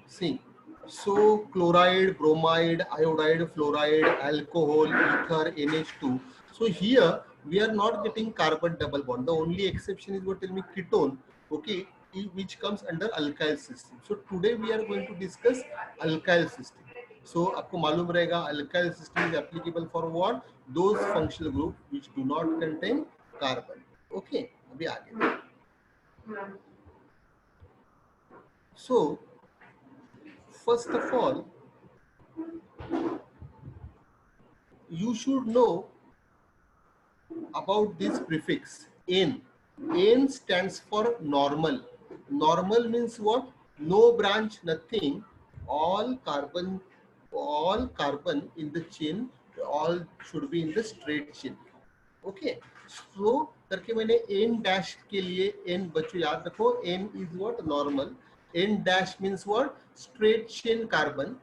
See, so chloride, bromide, iodide, fluoride, alcohol, ether, NH2. So here we are not getting carbon double bond. The only exception is what tell me ketone, okay, which comes under alkyl system. So today we are going to discuss alkyl system. So आपको मालूम रहेगा alkyl system is applicable for what? Those functional group which do not contain carbon. Okay, अभी आगे. So first of all, you should know about this prefix N. N stands for normal. Normal means what? No branch, nothing. All carbon in the chain, all should be in the straight chain. Okay. So करके मैंने N dash के लिए N बच्चों याद रखो. N is what? Normal. N dash means what? Straight chain carbon.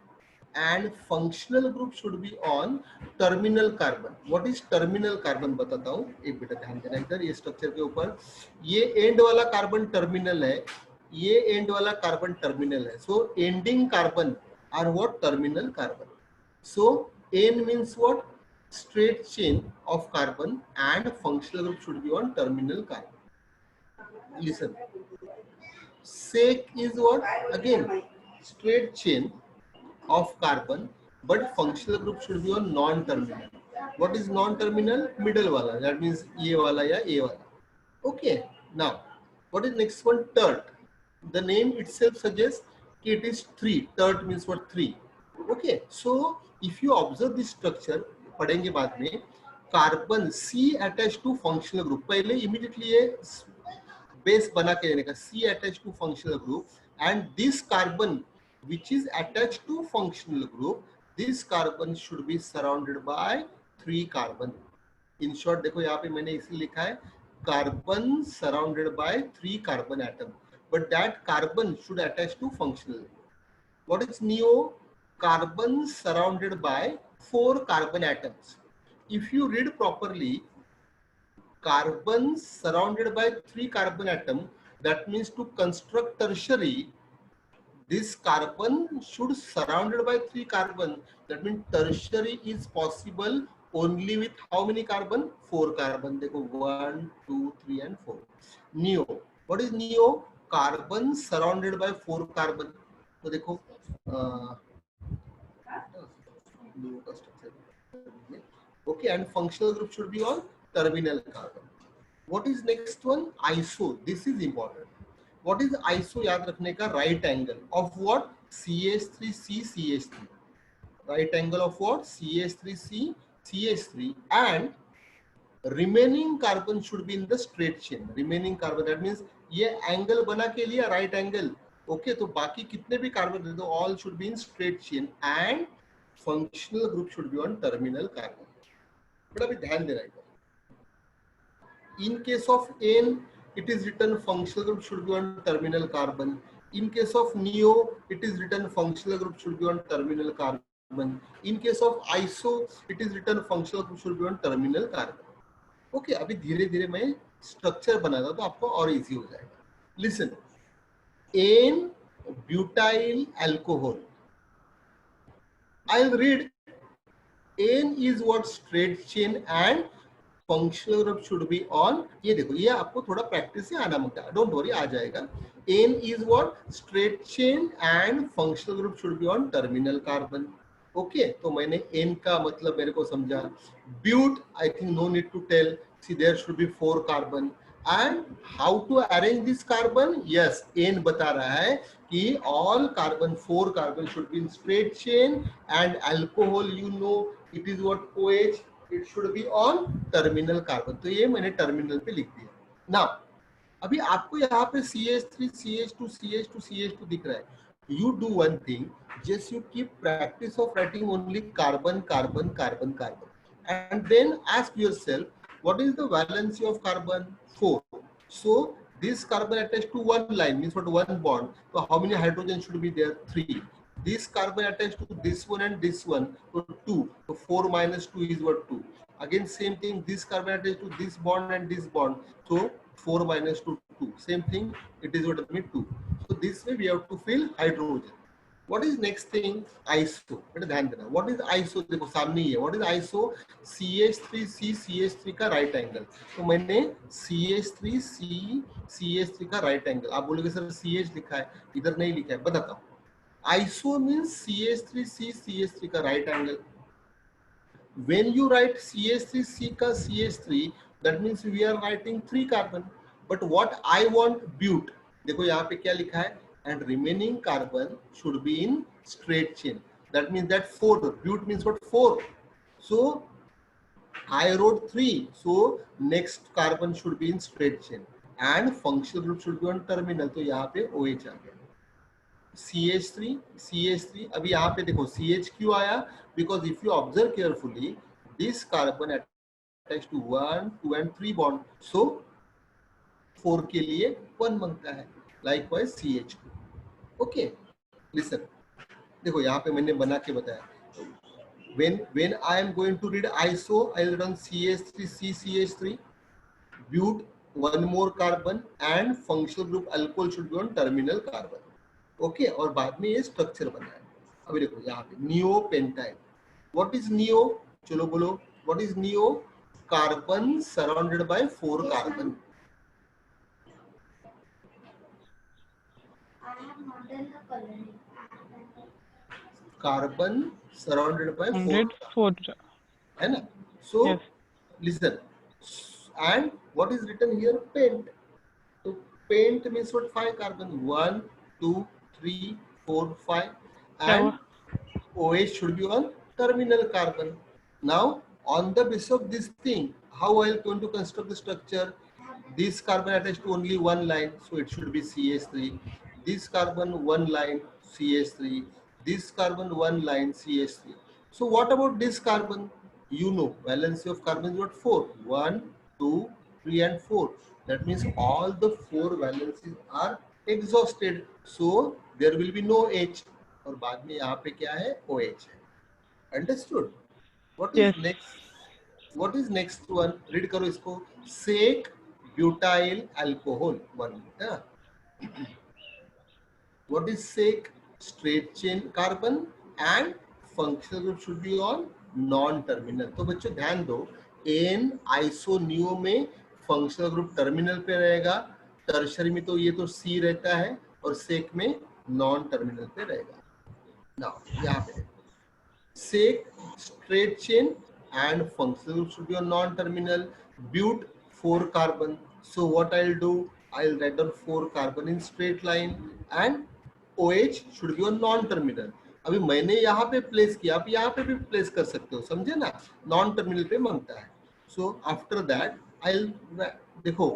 And functional group should be on terminal carbon. What is terminal carbon बताता हूँ. एक बेटा ध्यान देना इधर ये स्ट्रक्चर के ऊपर. ये एंड वाला कार्बन टर्मिनल है, ये एंड वाला कार्बन टर्मिनल है. So ending carbon are what? Terminal carbon. So N means what? Straight chain of carbon and functional group should be on terminal carbon. Listen. Sec is what? Again straight chain of carbon, but functional group should be on non-terminal. What is non-terminal? Middle wala. That means ये वाला या A wala. Okay. Now, what is next one? Tert. The name itself suggests it is 3. Tert means what? 3. Okay. So if you observe this structure, पढ़ेंगे बाद में. Carbon C attached to functional group. पहले immediately ये base बना के लेने का. C attached to functional group, and this carbon which is attached to functional group, this carbon should be surrounded by 3 carbon. In short, देखो यहाँ पे मैंने इसे लिखा है carbon surrounded by 3 carbon atom, but that carbon should attach to functional. What is neo? Carbon surrounded by 4 carbon atoms. If you read properly, carbon surrounded by 3 carbon atom, that means to construct tertiary, this carbon should surrounded by 3 carbon. That means tertiary is possible only with how many carbon? 4 carbon. देखो 1, 2, 3 and 4. Neo. What is neo? Carbon surrounded by 4 carbon. तो देखो okay, and functional group should be on terminal carbon. What is next one? Iso. This is important. What is iso? याद रखने का. Right angle of what? CH3C CH3. Right angle of what? CH3C CH3, and remaining carbon should be in the straight chain. Remaining carbon, that means ये angle बना के लिया right angle. Okay, तो बाकी कितने भी carbon दे दो, all should be in straight chain, and functional group should be on terminal carbon. बड़ा भी ध्यान देना है. In case of N, it is written functional group should be on terminal carbon. In case of neo, it is written functional group should be on terminal carbon. In case of iso, it is written functional group should be on terminal carbon. Okay, अभी धीरे धीरे मैं structure बनाता तो आपको और easy हो जाएगा. Listen, N butyl alcohol. I'll read. N is what? Straight chain and functional group should be on. ये देखो, ये आपको थोड़ा प्रैक्टिस से आना मत. Don't worry, आ जाएगा. N is what? Straight chain and functional group should be on terminal carbon. Okay, तो मैंने N का मतलब मेरे को समझा. But I think no need to tell. See, there should be 4 carbon. And how to arrange this carbon? Yes, N बता रहा है कि all carbon, 4 carbon should be in straight chain, and alcohol, you know, it is what? OH. It should be on terminal carbon. तो ये मैंने terminal पे लिख दिया. Now, अभी आपको यहाँ पे CH3, CH2, CH2, CH2 दिख रहा है. You do one thing, just you keep practice of writing only carbon, carbon, carbon, carbon, and then ask yourself, what is the valency of carbon? 4. So this carbon attached to one line means what? One bond. So how many hydrogen should be there? 3. This carbon attached to this one and this one, so 2. So 4 minus 2 is what? 2. Again same thing, this carbon attached to this bond and this bond, so 4 minus 2, 2. Same thing, it is what I mean 2. So this way we have to fill hydrogen. What is next thing? Iso. बेटा ध्यान देना, what is iso? देखो सामने ही है, what is iso? CH3C CH3 का right angle. तो मैंने CH3C CH3 का राइट एंगल, आप बोलोगे सर CH लिखा है, इधर नहीं लिखा है, बताता हूँ। आइसो मीन्स CH3C CH3 का right angle. When you write CH3C का CH3, that means we are writing 3 carbon. But what I want but, देखो यहाँ पे क्या लिखा है, and remaining carbon should be in straight chain. That means that 4, but means what? 4. So I wrote 3. So next carbon should be in straight chain and functional group should be on terminal. तो यहाँ पे OH आ गया। CH3 अभी यहाँ पे देखो CH क्यों आया? Because if you observe carefully, this carbon attached to 1, 2 and 3 bond. So 4 के लिए 1 बनता है। Likewise CH2. Okay, listen. देखो यहाँ पे मैंने बना के बताया। When I am going to read iso, I will run CH3C CH3, but one more carbon and functional group alcohol should be on terminal carbon. Okay और बाद में ये स्ट्रक्चर बना है। अभी देखो यहाँ पे neopentyl. What is neo? चलो बोलो, what is neo? Carbon surrounded by 4 carbon. Carbon surrounded by 4 104 है ना? So yes listen, and what is written here? Pent. तो पेंट मींस व्हाट? 5 कार्बन, 1 2 3 4 5 क्या and OH should be on terminal carbon. Now, on the basis of this thing, how I am going to construct the structure? This carbon attached to only one line, so it should be CH3. This carbon one line CH3. This carbon one line CH3. So what about this carbon? You know, valency of carbon is what? 4. 1, 2, 3 and 4. That means all the 4 valencies are exhausted. So there will be no H. और बाद में यहाँ पे क्या है? OH है। Understood? What is yes next? What is next one? Read करो इसको। Sec butyl alcohol 1. What is sec? Straight chain carbon and functional group should be on non-terminal. तो बच्चों ध्यान दो, N isonium में functional group terminal पे रहेगा, tertiary में तो ये तो C रहता है और sec में non-terminal पे रहेगा। Now यहाँ पे sec straight chain and functional group should be on non-terminal. But 4 carbon. So what I'll do? I'll write down 4 carbon in straight line and OH should be on non-terminal. अभी मैंने यहाँ पे place किया, आप यहाँ पे भी प्लेस कर सकते हो, समझे ना? नॉन टर्मिनल पे मांगता है। सो आफ्टर दैट आई देखो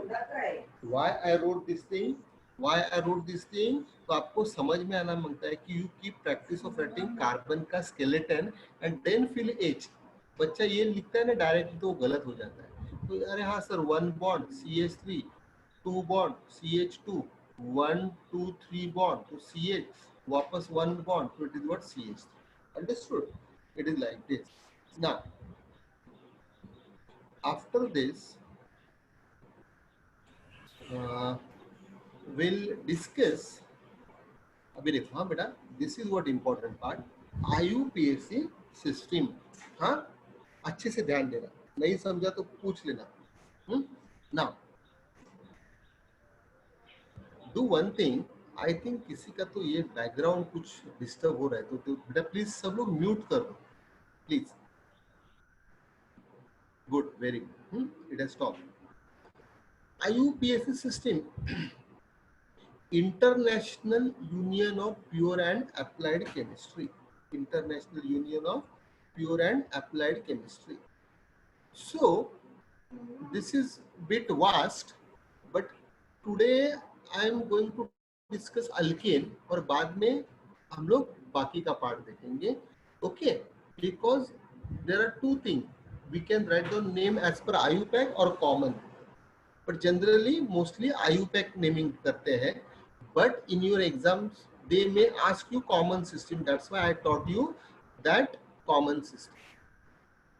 why I wrote this thing, तो आपको समझ में आना मांगता है कि you keep practice of writing carbon का skeleton and then fill H. बच्चा ये लिखता है ना डायरेक्टली तो वो गलत हो जाता है। तो अरे हाँ sir 1 bond CH3, 2 bond CH2, 1 2 3 bond तो CH, वापस 1 बॉन्ड तो it is what? CH3। Understood? It is like this. Now after this we'll discuss। अभी देखो हाँ बेटा, this is what important part, IUPAC system. हाँ अच्छे से ध्यान देना, नहीं समझा तो पूछ लेना। Now do one thing, I think किसी का तो ये बैकग्राउंड कुछ डिस्टर्ब हो रहा है, तो बेटा प्लीज सब लोग म्यूट कर दो please. Good, very good, it has stop. IUPAC system, International Union of Pure and Applied Chemistry. International Union of Pure and Applied Chemistry. So this is bit vast, but today I am going to discuss alkane और बाद में हम लोग बाकी का part देखेंगे। Okay, because there are two things, we can write down name as per IUPAC or common, but generally mostly IUPAC naming करते हैं, but in your exams they may ask you common system, that's why I taught you that common system.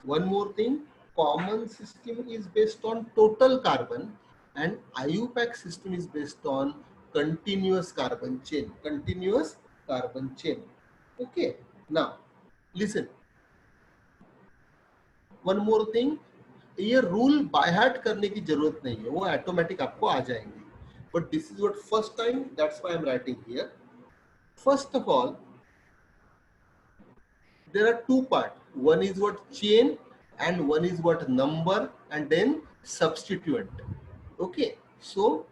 One more thing, common system is based on total carbon and IUPAC system is based on continuous carbon chain, continuous carbon chain. Okay. Now, listen. One more thing. ये rule by heart करने की जरूरत नहीं है, वो automatic आपको आ जाएंगे. But this is what first time, that's why I am writing here. First of all, there are two parts. One is what chain and one is what number and then substituent. Okay, so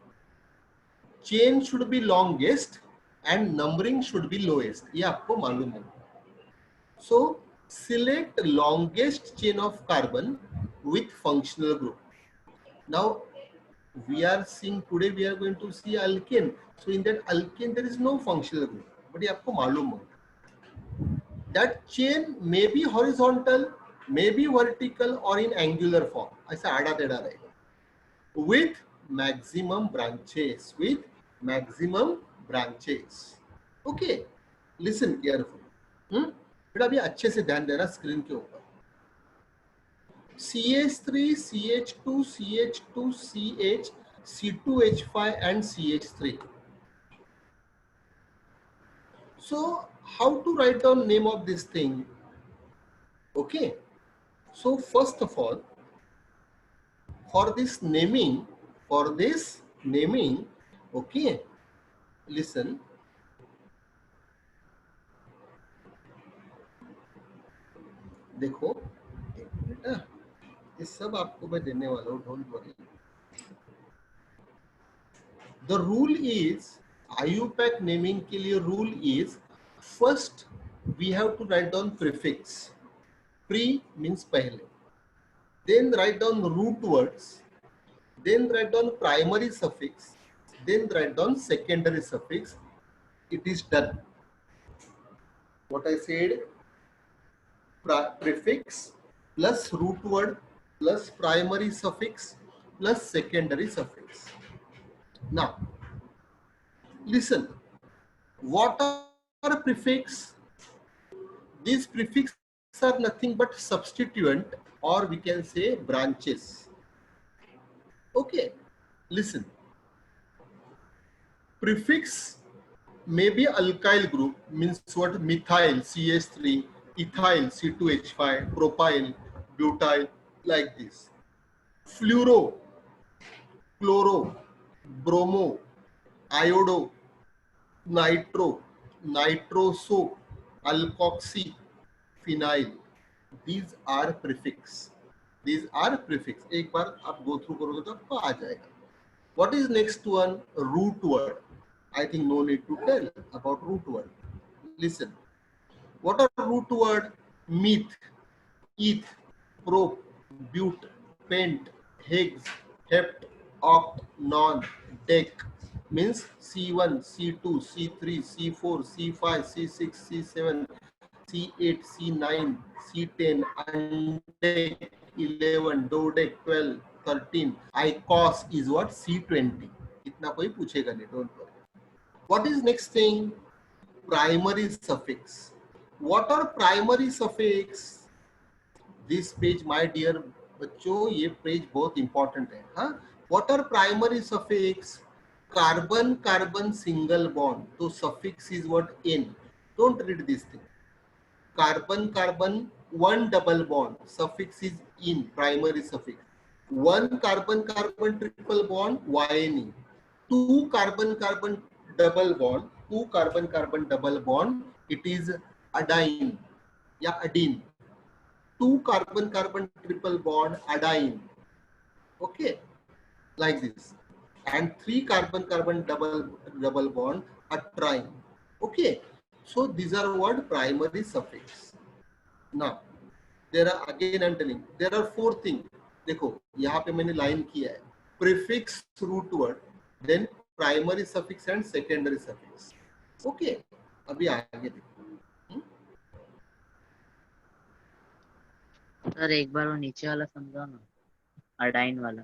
chain should be longest and numbering should be lowest. ये आपको मालूम है. So select longest chain of carbon with functional group. Now we are seeing today, we are going to see alkane. So in that alkane there is no functional group, but ये आपको मालूम है. That chain may be horizontal, may be vertical or in angular form. ऐसा आड़ा टेढ़ा रहेगा. With maximum branches. With maximum branches. Okay. Listen carefully. बेटा अभी अच्छे से ध्यान देना स्क्रीन के ऊपर. CH3, CH2, CH2, CH, C2H5 and CH3. So how to write down name of this thing? Okay. So first of all, for this naming, okay, listen. देखो एक मिनट, ये सब आपको मैं देने वाला हूँ, don't worry. The rule is, IUPAC naming के लिए rule is, first we have to write down prefix. Pre means पहले. Then write down root words. Then write down primary suffix. Then write down secondary suffix. It is done. What I said, prefix plus root word plus primary suffix plus secondary suffix. Now, listen. What are prefix? These prefixes are nothing but substituent, or we can say branches. Okay, listen. Prefix may be alkyl group, means what? Methyl CH3, ethyl C2H5, propyl, butyl, like this. Fluoro, chloro, bromo, iodo, nitro, nitroso, alkoxy, phenyl. These are prefix. These are prefix. एक बार आप go through करोगे तो आपको आ जाएगा. What is next one? Root word. I think no need to tell about root word. Listen. What are root word? Meth, eth, prop, but, pent, hex, hept, oct, non, dec. Means C1, C2, C3, C4, C5, C6, C7, C8, C9, C10, undec, 11, dodec, 12, 13. ICOS is what? C20. इतना कोई पूछेगा नहीं, don't worry. What is next thing? Primary suffix. What are primary suffix? This page, my dear बच्चों, ये page बहुत important है. हाँ, what are primary suffix? Carbon carbon single bond. So suffix is what? N. Don't read this thing. Carbon carbon one double bond. Suffix is in, primary suffix. One carbon carbon triple bond, YNE. Two carbon carbon double bond. Two carbon carbon double bond. It is adyne. Yeah, adenine. Two carbon carbon triple bond, adyne. Okay, like this. And three carbon carbon double bond, atrine. Okay, so these are what? Primary suffix. Now there are, again I'm telling, there are four things. देखो यहाँ पे मैंने line किया है. Prefix, root word, then primary suffix and secondary suffix. Okay, अभी आगे देखो. Sir एक बार वो नीचे वाला समझाओ ना, अडाइन वाला.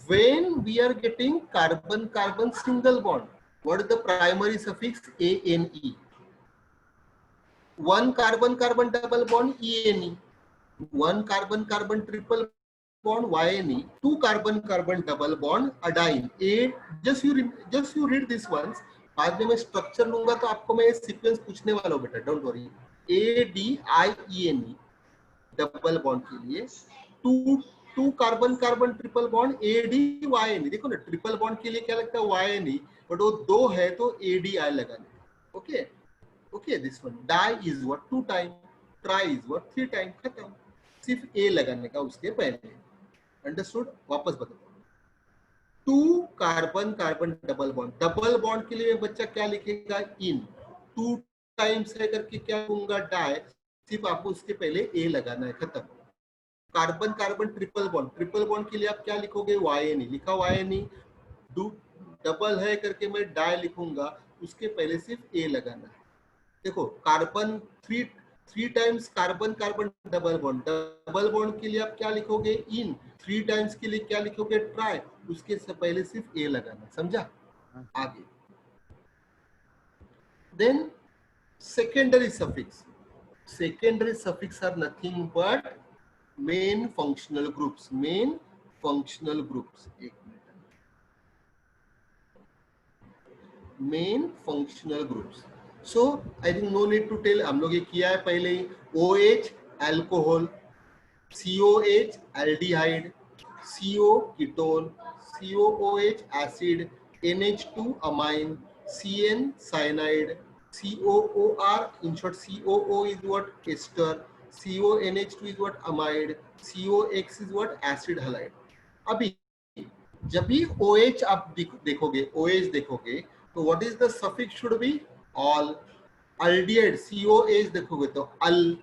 When we are getting carbon carbon single bond, what is the primary suffix? ANE. One carbon carbon double bond, ENE. One carbon carbon triple bond YNE, two carbon carbon double bond adyne. A just you read this once. बाद में मैं structure लूंगा तो आपको मैं sequence पूछने वाला हूँ बेटा, don't worry. ADIENE double bond के लिए two two carbon carbon triple bond ADYNE. देखो ना, ट्रिपल बॉन्ड के लिए क्या लगता है YNE, बट वो दो है तो ADI लगाने. Okay okay, this one di is what 2 time, tri is what 3 time. खत्म, सिर्फ ए लगाने का उसके पहले. अंडरस्टूड? वापस बताओ. Two carbon carbon double bond के लिए बच्चा क्या लिखेगा? इन. टू टाइम्स है करके क्या होगा? डाई. सिर्फ आपको उसके पहले ए लगाना है. खत्म. कार्बन कार्बन ट्रिपल बॉन्ड के लिए आप क्या लिखोगे? वायनी. लिखा वायनी. डू डबल है करके मैं डाई लिखूंगा, उसके पहले सिर्फ ए लगाना है. देखो, carbon three times carbon carbon double bond के लिए आप क्या लिखोगे? इन. थ्री टाइम्स के लिए क्या लिखोगे? ट्राई. उसके से पहले सिर्फ ए लगाना. समझा? आगे. Then secondary suffix. Secondary suffix are nothing but main functional groups. Main functional groups. एक minute. Main functional groups. So I think no need to tell. हम लोग ये किया है पहले ही. OH alcohol, COH aldehyde, CO ketone, COOH acid, NH2 amine, CN cyanide, COOR, in short COO is what? Ester, CONH2 is what? Amide, COX is what? Acid halide. अभी जब भी OH आप देखोगे, OH देखोगे तो what is the suffix should be? All. Aldehyde COH देखोगे तो अल.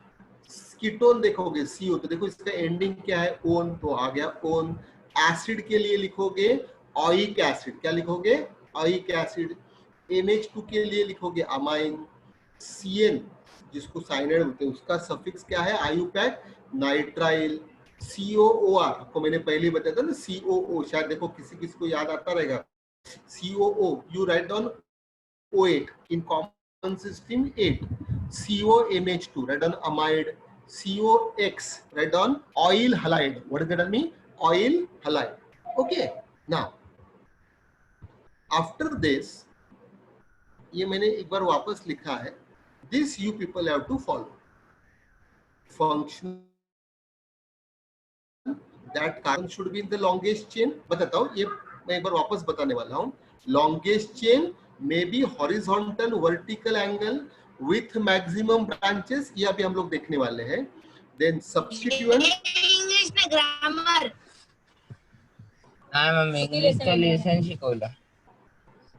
Ketone देखोगे CO, तो देखो इसका एंडिंग क्या है? ओन. तो आ गया ओन. एसिड के लिए लिखोगे ऑइक एसिड. क्या लिखोगे? ऑइक एसिड. NH2 के लिए लिखोगे अमाइन. CN जिसको साइनाइड बोलते हैं, उसका सफिक्स क्या है? IUPAC nitrile. COOR आपको मैंने पहले बताया था ना, COO. शायद देखो किसी किसी को याद आता रहेगा. COO you write down O8 in common system 8. CONH2 write down amide. COX write down oil halide. What does that mean? Oil halide. Okay. Now after this, ये मैंने एक बार वापस लिखा है. This you people have to follow. Function that carbon should be in the longest chain. बताता हूँ, ये मैं एक बार वापस बताने वाला हूँ. Longest chain may be horizontal vertical angle with maximum branches. ये अभी हम लोग देखने वाले हैं. Then substituent. इंग्लिश में ग्रामर. हा मम्मी इंग्लिशचं लेसन शिकवलं.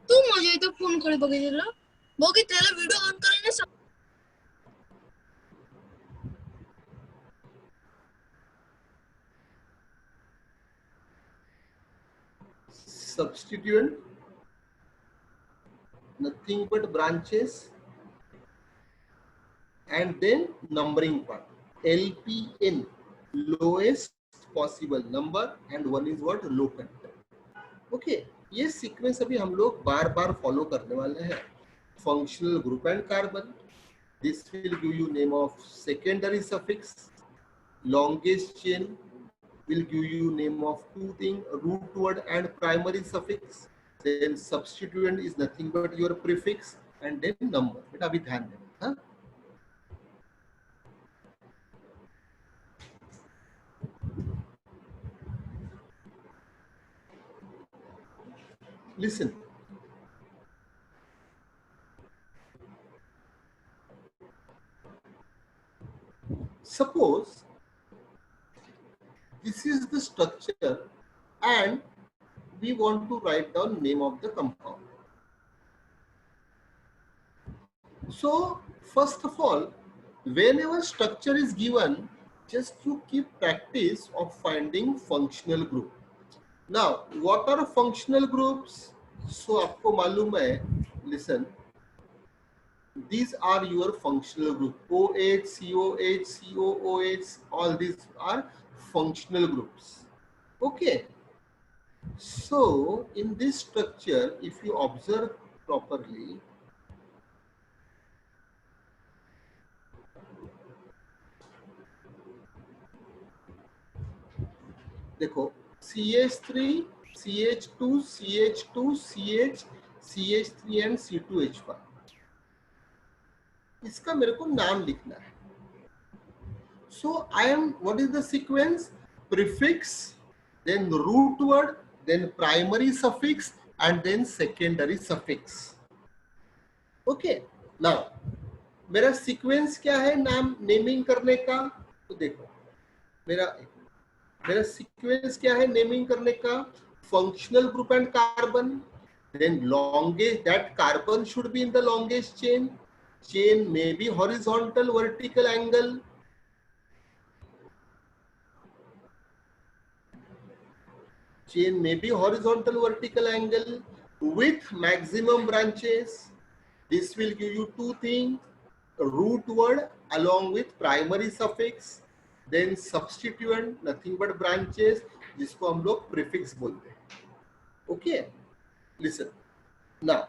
तू माझ्या इथं फोन कडे बघितलं त्याला व्हिडिओ ऑन करायला सांग. Substituent, nothing but branches, and then numbering part. LPN, lowest possible number, and one is what? Locant. Okay, ये सीक्वेंस अभी हम लोग बार बार फॉलो करने वाले हैं. Functional group and carbon. This will give you name of secondary suffix. Longest chain will give you name of two things, root word and primary suffix. Then substituent is nothing but your prefix, and then number. बेटा अभी ध्यान देना. Listen. Suppose this is the structure and we want to write down name of the compound. So first of all, whenever structure is given, just to keep practice of finding functional group. Now what are functional groups? So आपको मालूम है, listen, these are your functional group. OH, COH, COOH, all these are functional groups. Okay. So in this structure, if you observe properly, देखो CH3 CH2 CH2 CH CH3 and C2H5, इसका मेरे को नाम लिखना है. So I am, what is the sequence? Prefix, then root word, then primary suffix, and then secondary suffix. Okay. Now मेरा sequence क्या है नाम नेमिंग करने का? तो देखो मेरा मेरा सीक्वेंस क्या है नेमिंग करने का? Functional group and carbon, then longest, that carbon should be in the longest chain. Chain may be horizontal, vertical angle. Chain may be horizontal, vertical angle with maximum branches. This will give you two things: root word along with primary suffix, then substituent, nothing but branches, जिसको हम लोग prefix बोलते हैं. Okay, listen now.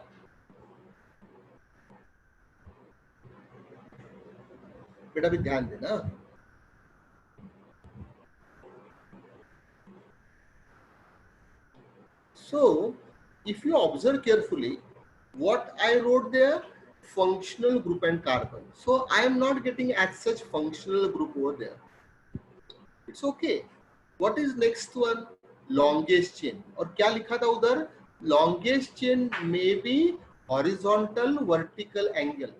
बेटा भी ध्यान देना. So if you observe carefully what I wrote there, functional group and carbon. So I am not getting as such functional group over there. It's okay. What is next one? Longest chain. और क्या लिखा था उधर? Longest chain may be horizontal, vertical angle.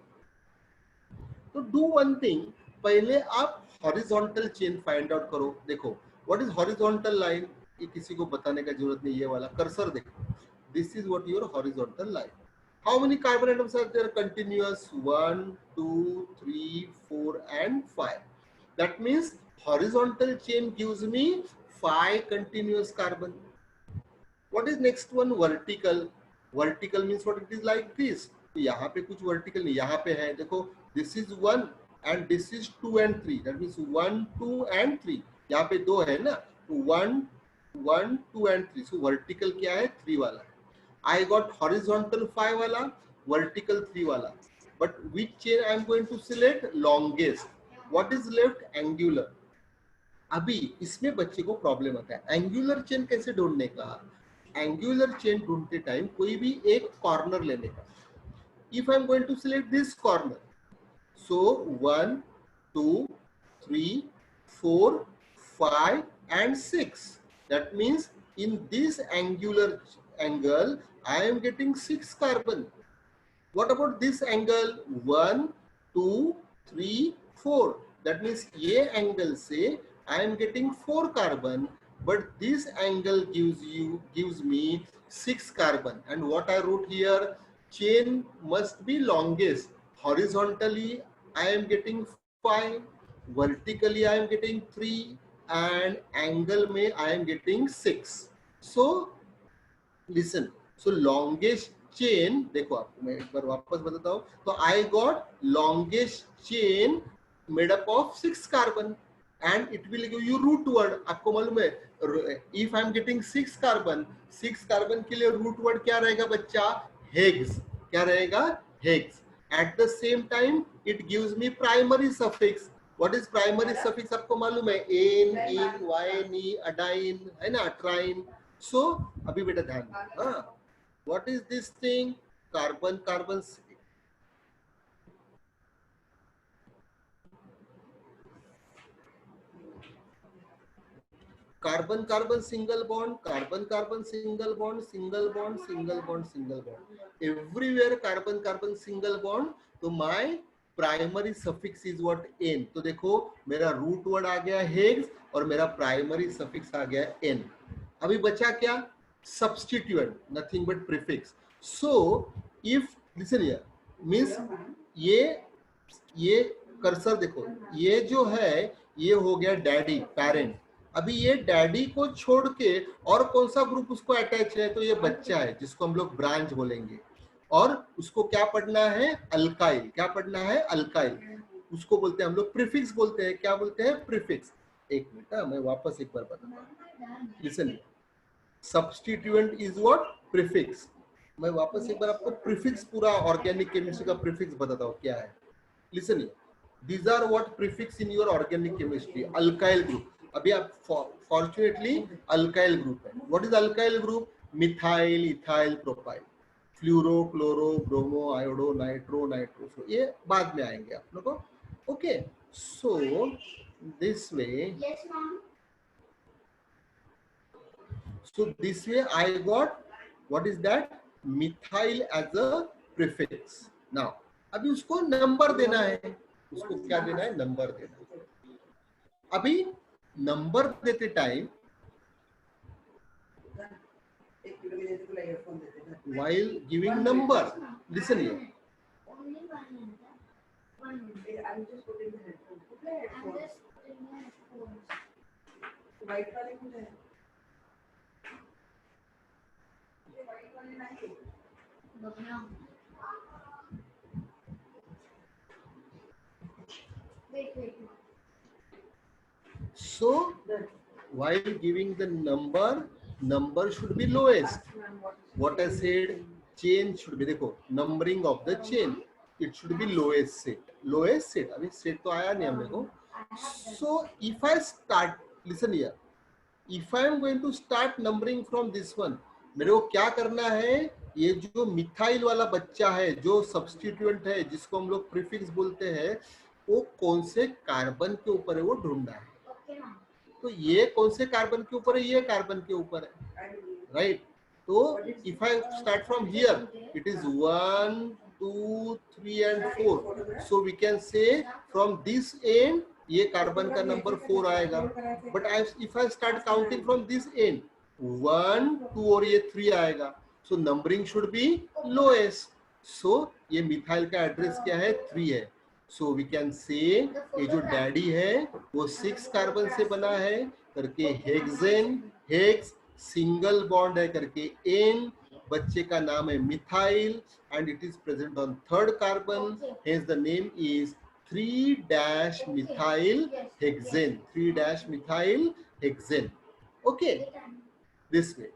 तो do one thing, पहले आप horizontal chain find out करो. देखो what is horizontal line? ये किसी को बताने का जरूरत नहीं. ये वाला कर्सर देखो. This is what your horizontal line. How many carbon atoms are there continuous? 1, 2, 3, 4 and 5. That means horizontal chain gives me 5 continuous carbon. What is next one? Vertical. Vertical means what? It is like this. तो यहाँ पे कुछ vertical नहीं, यहाँ पे है. देखो this is 1 and this is 2 and 3. That means 1, 2 and 3. यहाँ पे 2 है ना. 1, 1, 2 and 3. So vertical क्या है? 3 वाला. I got horizontal 5 वाला, vertical 3 वाला. But which chain I am going to select? Longest. What is left? Angular. अभी इसमें बच्चे को प्रॉब्लम आता है. एंगुलर चेन कैसे ढूंढने का? एंगुलर चेन ढूंढते टाइम कोई भी एक कॉर्नर लेने का. If I am going to select this corner, so 1, 2, 3, 4, 5 and 6. That means in this angular angle I am getting 6 carbon. What about this angle? 1, 2, 3, 4. That means ये angle से I am getting 4 carbon, but this angle gives me 6 carbon. And what I wrote here, chain must be longest. Horizontally I am getting 5, vertically I am getting 3, and angle में I am getting 6. So listen, so longest chain, देखो आपको मैं एक बार वापस बताता हूँ. तो I got longest chain made up of 6 carbon and it will give you root word. आपको मालूम है if I am getting 6 carbon, 6 carbon के लिए root word क्या रहेगा बच्चा? Hex. क्या रहेगा? Hex. At the same time it gives me primary suffix. What is primary suffix आपको मालूम है? N, in, yn, adine, है ना? Trine. So अभी बेटा ध्यान दो. हाँ, what is this thing? Carbon carbon carbon carbon single bond, carbon carbon single bond, single bond, single bond, single bond. Everywhere carbon carbon single bond. तो my primary suffix is what? N. तो देखो मेरा root word आ गया hex और मेरा primary suffix आ गया N. अभी बचा क्या? Substituent, nothing but prefix. So if listen here, means ये कर्सर देखो, ये जो है ये हो गया डैडी, पेरेंट. अभी ये डैडी को छोड़ के और कौन सा ग्रुप उसको अटैच है? तो ये बच्चा है जिसको हम लोग ब्रांच बोलेंगे. और उसको क्या पढ़ना है? अल्काइल. क्या पढ़ना है? अल्काइल. उसको बोलते हैं हम लोग प्रीफिक्स बोलते हैं. क्या बोलते हैं? प्रीफिक्स. एक मिनट मैं वापस एक बार बताता हूँ. Listen, substituent is what? Prefix. मैं वापस एक बार आपको प्रीफिक्स पूरा ऑर्गेनिक केमिस्ट्री का प्रीफिक्स बताता हूँ क्या है. Listen, these are what prefix in your organic chemistry. Alkyl group. अभी आप फॉर्चुनेटली अल्काइल ग्रुप है. What is alkyl group? Methyl, ethyl, propyl, fluoro, chloro, bromo, iodo, nitro, nitro. ये बाद में आएंगे आप लोगों को. Okay, so this way, so this way I got what is that? Methyl as a prefix. Now अभी उसको नंबर देना है. उसको क्या देना है? नंबर देना है. अभी नंबर देते time while giving number, listen here. So while giving the number should be lowest. What I said, chain should be, देखो numbering of the chain, it should be lowest set. Lowest set, अभी set तो आया नहीं हमने को. So if I start, listen here, if I am going to start numbering from this one, मेरे को क्या करना है? ये जो मिथाइल वाला बच्चा है, जो सब्स्टिट्यूएंट है, जिसको हम लोग प्रीफिक्स बोलते हैं, वो कौन से कार्बन के ऊपर है वो ढूंढना है. तो ये कौन से कार्बन के ऊपर है? ये कार्बन के ऊपर है, राइट? तो if I start from here, it is 1 2 3 and 4. So we can say from this end ये कार्बन का नंबर 4 आएगा. But if I start counting from this end, 1 2 और ये 3 आएगा. So numbering should be lowest. सो ये methyl का address क्या है? 3 है. सो वी कैन से ये जो डैडी है वो 6 कार्बन से बना है करके हेक्सेन, हेक्स सिंगल बॉन्ड है करके एन, बच्चे का नाम है methyl and it is present on 3rd carbon, hence the name is 3-methyl hexane. 3-methyl hexane. Okay, this way.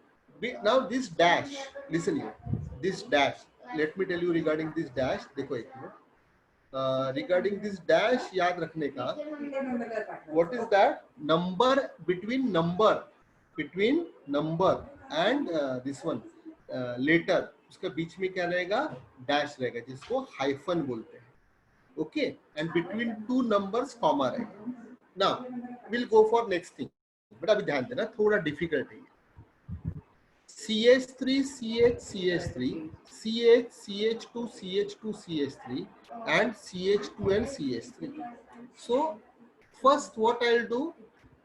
Now this dash, listen here, this dash, let me tell you regarding this dash. देखो एक minute, regarding this dash याद रखने का, what is that? Number between number and this one letter, उसके बीच में क्या रहेगा? Dash रहेगा, जिसको हाइफन बोलते हैं. Okay, and between 2 numbers comma रहेगा. Now will go for next thing, but अभी ध्यान देना, थोड़ा डिफिकल्ट है. CH3 CH CH3 CH CH2 CH2 CH3 and CH2 and CH3. So first what I'll do,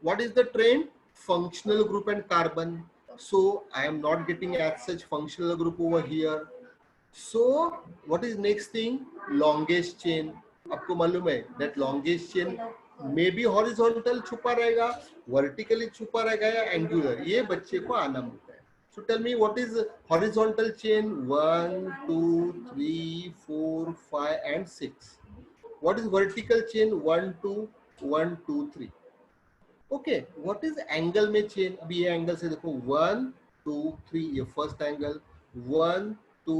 what is the trend? Functional group and carbon. So I am not getting as such functional group over here. So what is next thing? Longest chain. आपको मालूम है that longest chain may be horizontal छुपा रहेगा, vertically छुपा रहेगा या angular, ये बच्चे को आना होता है. So tell me what is horizontal chain? 1 2 3 4 5 and 6. What is vertical chain? 1 2 1 2 3. Okay, what is angle में chain? अभी ये angle से देखो 1 2 3, ये first angle, 1 2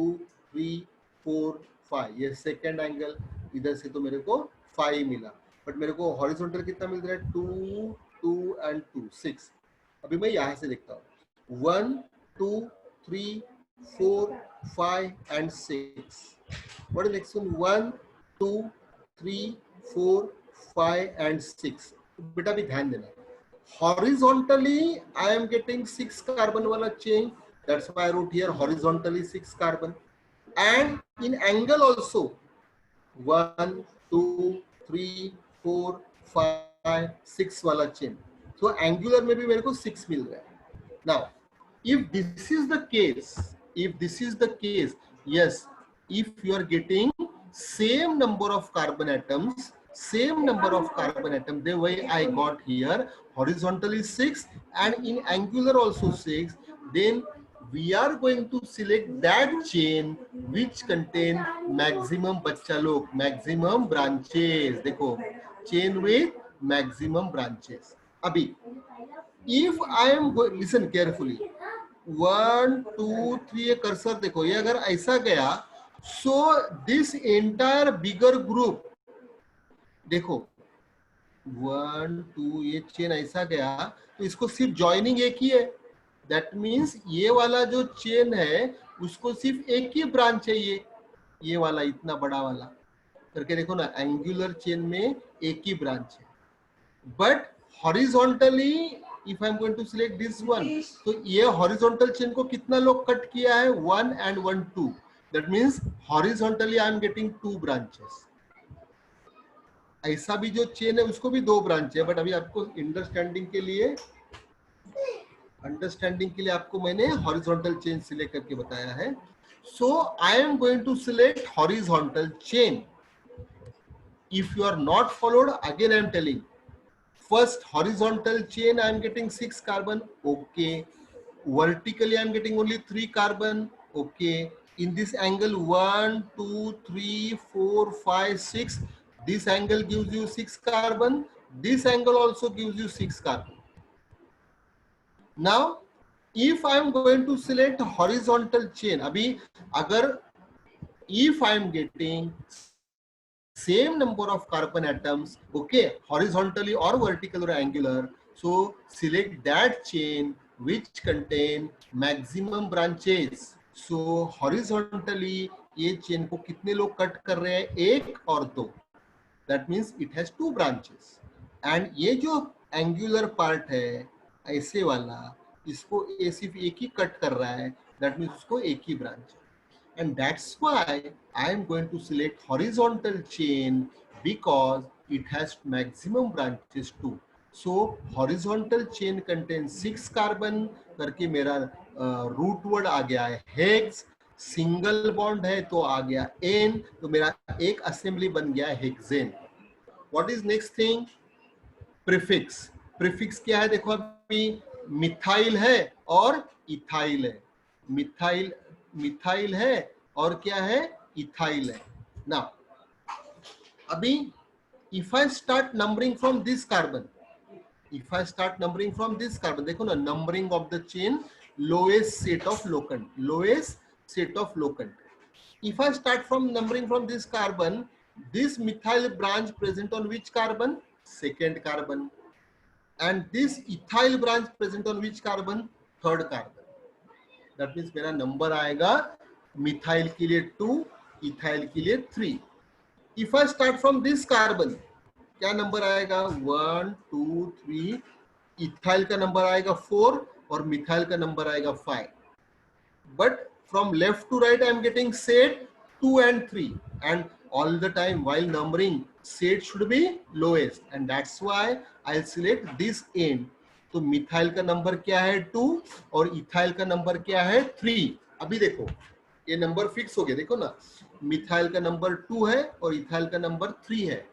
3 4 5, ये second angle. इधर से तो मेरे को 5 मिला, बट मेरे को horizontal कितना मिल रहा है? 2 2 and 2 6. अभी मैं यहाँ से देखता हूँ 1 2 3 4 5 and 6. What is next one? 1 2 3 4 5 and 6. बेटा भी ध्यान देना, horizontally I am getting 6 carbon वाला chain, that's why I wrote here horizontally 6 carbon, and in angle also 1 2 3 4 5 6 वाला chain. So angular में भी मेरे को 6 मिल रहा है. Now if this is the case, yes, if you are getting same number of carbon atoms, the way I got here, horizontally 6 and in angular also 6, then we are going to select that chain which contain maximum बच्चा लोग, maximum branches. देखो, chain with maximum branches. अभी if I am going, listen carefully, 1 2 3, ये cursor देखो, ये अगर ऐसा गया, so this entire bigger group, देखो 1 2, ये चेन ऐसा गया तो इसको सिर्फ ज्वाइनिंग एक ही है, दैट मीन्स ये वाला जो चेन है उसको सिर्फ एक ही ब्रांच है, ये वाला इतना बड़ा वाला करके देखो ना, एंगुलर चेन में एक ही ब्रांच है। But horizontally if I am going to select this one, तो ये हॉरिजॉन्टल चेन को कितना लोग कट किया है, 1 and 1 2, that means horizontally I am getting 2 branches. ऐसा भी जो चेन है उसको भी 2 ब्रांच है, बट अभी आपको अंडरस्टैंडिंग के लिए आपको मैंने हॉरिजॉन्टल चेन सिलेक्ट करके बताया है। So I am going to select horizontal chain. If you are not followed, again I am telling. First horizontal chain I am getting 6 carbon, okay. Vertically I am getting only 3 carbon, okay. In this angle 1 2 3 4 5 6, this angle gives you 6 carbon, this angle also gives you 6 carbon. Now if I am going to select horizontal chain, abhi agar if I am getting same number of carbon atoms, okay, horizontally or vertical or angular, so select that chain which contain maximum branches. So horizontally ये chain को कितने लोग cut कर रहे हैं, एक और दो, that means it has 2 branches. and ये जो angular part है ऐसे वाला, इसको ये सिर्फ एक ही कट कर रहा है, that means उसको एक ही ब्रांच है. And that's why I am going to select horizontal chain because it has maximum branches too. So horizontal chain contains 6 carbon करके मेरा रूट वर्ड आ गया है हेक्स, सिंगल बॉन्ड है तो आ गया एन, तो मेरा एक असेंबली बन गया hexane. What is next thing, prefix. Prefix क्या है, देखो अभी मिथाइल है और इथाइल है, मिथाइल है और क्या है, इथाइल है. ना अभी if I start numbering from this carbon, देखो ना, numbering of the chain, lowest set of locant. If I start from numbering from this carbon, this methyl branch present on which carbon, second carbon, and this ethyl branch present on which carbon, third carbon. That means मेरा number आएगा methyl के लिए 2, ethyl के लिए 3. If I start from this carbon, क्या number आएगा, 1 2 3, ethyl का number आएगा 4 और मिथाइल का नंबर आएगा 5. But from left to right I am getting set 2 and 3, and all the time while numbering set should be lowest, and that's why I'll select this end. तो methyl का number क्या है 2 और ethyl का number क्या है 3. अभी देखो ये नंबर फिक्स हो गया, देखो ना, मिथाइल का नंबर 2 है और इथाइल का नंबर 3 है.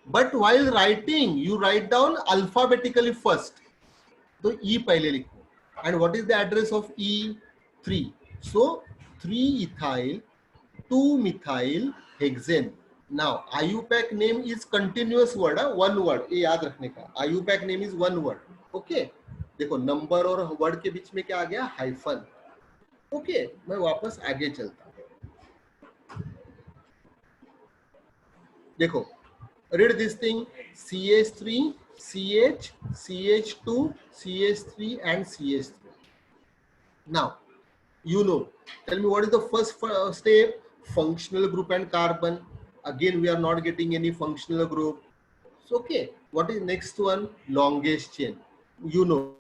But while writing you write down alphabetically first, तो E पहले लिखो. And what is the address of E? 3. So 3 ethyl 2 methyl hexane. Now IUPAC name is continuous word, one word, ये याद रखने का. IUPAC name is one word. Okay, देखो number और word के बीच में क्या आ गया, हाइफन. ओके, मैं वापस आगे चलता हूं. देखो, read this thing, CH3 CH CH2 CH3 and CH3. Now you know, tell me what is the first step, functional group and carbon. Again we are not getting any functional group. So okay, what is next one, longest chain. You know,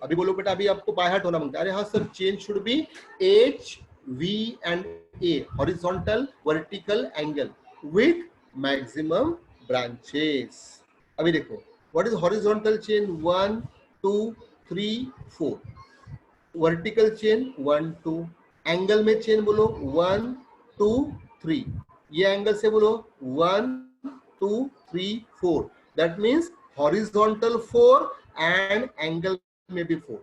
अभी बोलो बेटा, अभी आपको by heart होना मांगता है. अरे हाँ sir, chain should be H V and A, horizontal vertical angle with maximum branches. अभी देखो, what is horizontal chain, 1 2 3 4, vertical chain 1 2, angle में चेन बोलो 1 2 3, ये एंगल से बोलो 1 2 3 4, that means horizontal 4 and angle में भी 4.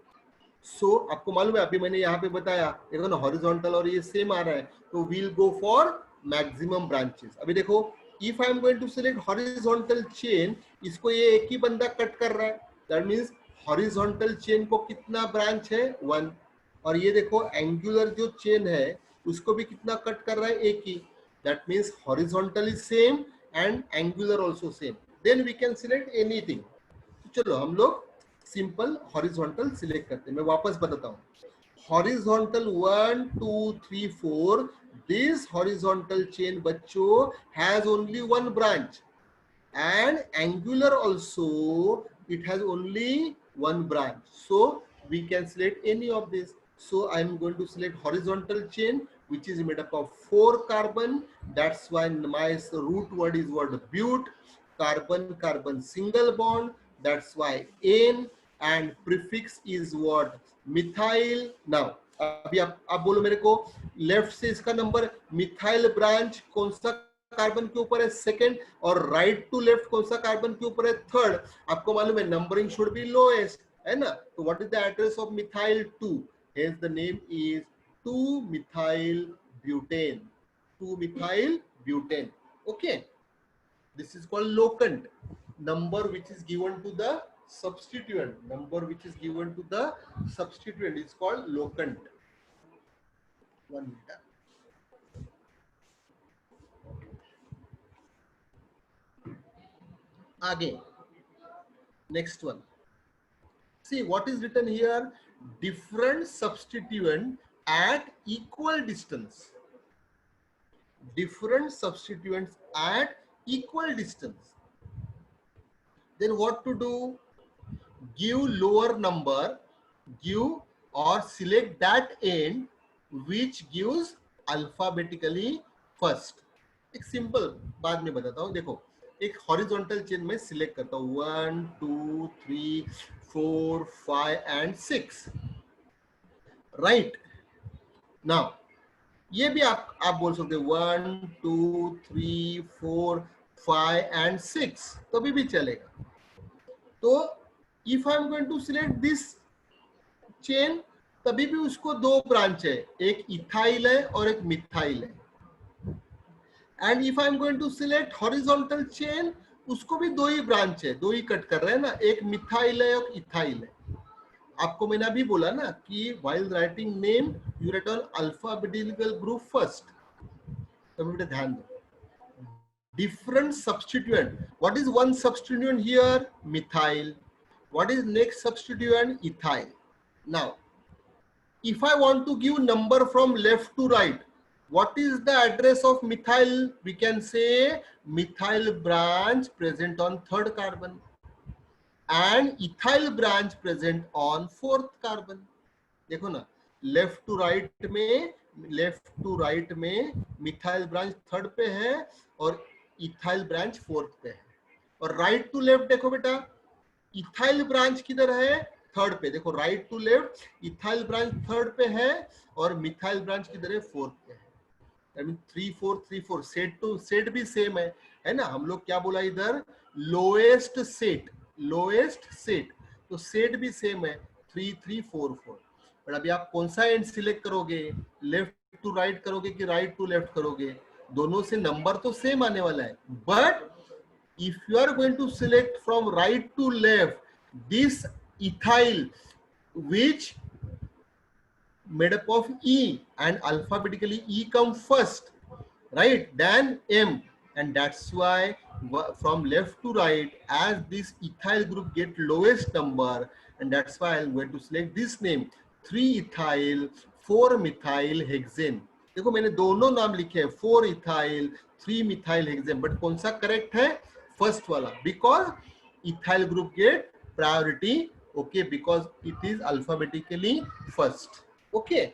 सो आपको मालूम है, अभी मैंने यहाँ पे बताया, देखो ना, हॉरिजॉन्टल और ये सेम आ रहा है, तो we'll go for maximum branches. अभी देखो, if I am going to select horizontal chain, इसको ये एक ही बंदा कट कर रहा है, दैट मीन्स हॉरिजॉन्टल चेन को कितना ब्रांच है, 1. और ये देखो एंगुलर जो चेन है उसको भी कितना कट कर रहा है, एक ही, that means horizontal is same and angular also same. then we can select anything. चलो हम लोग सिंपल हॉरिजॉन्टल सिलेक्ट करते हैं. मैं वापस बताता हूँ. Horizontal 1 2 3 4, this horizontal chain बच्चों has only one branch, and angular also it has only one branch, so we can select any of this. So I am going to select horizontal chain which is made up of 4 carbon. That's why my root word is word but. Carbon carbon single bond, that's why N, and prefix is what, methyl. Now अभी आप बोलो मेरे को left से इसका number, methyl branch कौन सा carbon के ऊपर है, सेकंड, और राइट टू लेफ्ट कौन सा कार्बन के ऊपर है, थर्ड. आपको मालूम है नंबरिंग शुड बी लोएस्ट, है ना. तो what is the address of methyl 2, hence the name is 2 methyl butane. 2 methyl butane. Okay, this is called locant. Number which is given to the substituent, number which is given to the substituent is called locant. 1 meter. आगे next one, see what is written here, different substituent at equal distance, different substituents at equal distance. Then what to do, give lower number, give or select that end which gives alphabetically first. एक simple बाद में बताता हूँ. देखो एक horizontal chain में select करता हूँ 1 2 3 4 5 and 6, राइट. नाउ ये भी आप बोल सकते हो 1 2 3 4 5 and 6, तभी भी चलेगा. तो if I am going to select this chain, तभी भी उसको 2 ब्रांच है, एक इथाइल है और एक मिथाइल है. And if I am going to select horizontal chain, उसको भी 2 ही ब्रांच है, 2 ही कट कर रहे हैं ना, एक मिथाइल है और इथाइल है. आपको मैंने अभी बोला ना कि while writing name you write on alphabetical group first. तभी बेटा ध्यान दो. Different substituent. What is one substituent here? Methyl. What is next substituent? Ethyl. Now, if I want to give number from left to right, what is the address of methyl? We can say methyl branch present on 3rd carbon and ethyl branch present on 4th carbon. देखो ना, left to right में methyl branch 3rd पे है और ethyl branch 4th पे है. और right to left देखो बेटा, इथाइल ब्रांच किधर है, 3rd पे. देखो right to left, ethyl branch 3rd पे है और मिथाइल ब्रांच किधर है, 4th पे है. I mean 3 4 3 4. Set to set भी सेम है ना. हम लोग क्या बोला इधर, लोएस्ट सेट, लोएस्ट सेट. तो सेट भी सेम है 3 3 4 4. पर अभी आप कौन सा एंड सिलेक्ट करोगे, लेफ्ट टू राइट करोगे कि राइट टू लेफ्ट करोगे, दोनों से नंबर तो सेम आने वाला है. But if you are going to select from right to left, this ethyl which made up of E and alphabetically E come first, right, then M, and that's why from left to right, as this ethyl group get lowest number, and that's why I'm going to select this name 3 ethyl 4 methyl hexane. देखो मैंने दोनों नाम लिखे हैं, 4 ethyl 3 methyl hexane, but कौन सा correct है, first वाला, because ethyl group get priority. Okay, because it is alphabetically first. Okay,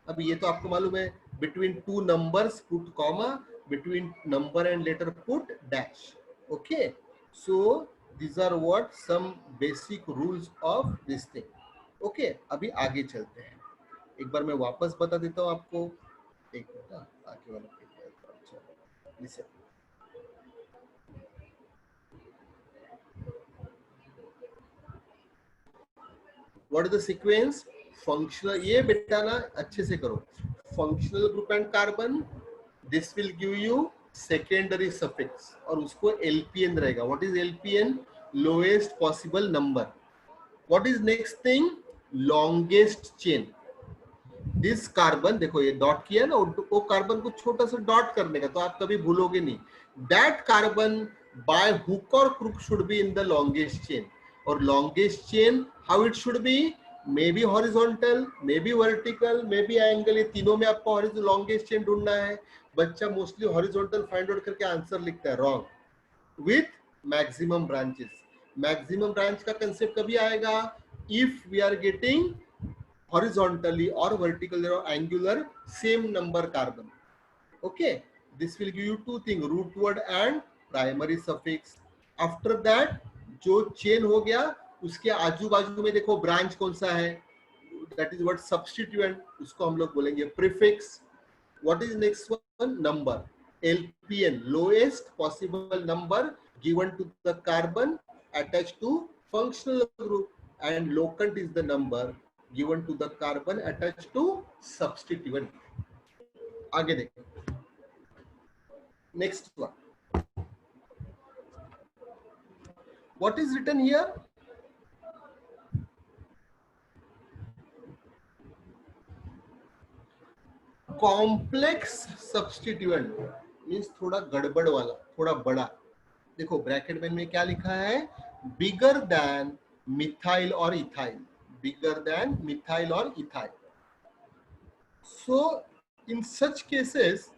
अब ये तो आपको मालूम है, between two numbers put comma, between number and letter put dash. Okay, so these are what some basic rules of this thing. Okay, अभी आगे चलते हैं. एक बार मैं वापस बता देता हूँ आपको. एक मिनट, आगे वाला page. What is the sequence? Functional, ये बेटा ना अच्छे से करो. Functional group and carbon, this will give you secondary suffix और उसको LPN रहेगा. What is LPN? Lowest possible number. What is next thing? Longest chain. This carbon, देखो ये डॉट किया ना, वो कार्बन को छोटा सा डॉट करने का, तो आप कभी भूलोगे नहीं. That carbon by hook or crook should be in the longest chain. और longest chain how it should be, maybe horizontal, maybe vertical, maybe angle. ये तीनों में आपको longest chain ढूंढना है. बच्चा mostly horizontal find out करके आंसर लिखता है, wrong. With maximum branches. Maximum branch का concept कभी आएगा? If we are getting horizontally or vertically or angular same number carbon. Okay, this will give you two things, root word and primary suffix. After that जो chain हो गया उसके आजू बाजू में देखो branch कौन सा है, that is what substituent, उसको हम लोग बोलेंगे prefix. What is next one? Number. LPN, lowest possible number given to the carbon attached to functional group, and locant is the number given to the carbon attached to substituent. आगे देखो. Next one. What is written here? Complex substituent means थोड़ा गड़बड़ वाला, थोड़ा बड़ा. देखो bracket में क्या लिखा है? Bigger than methyl or ethyl. Bigger than methyl or ethyl. So in such cases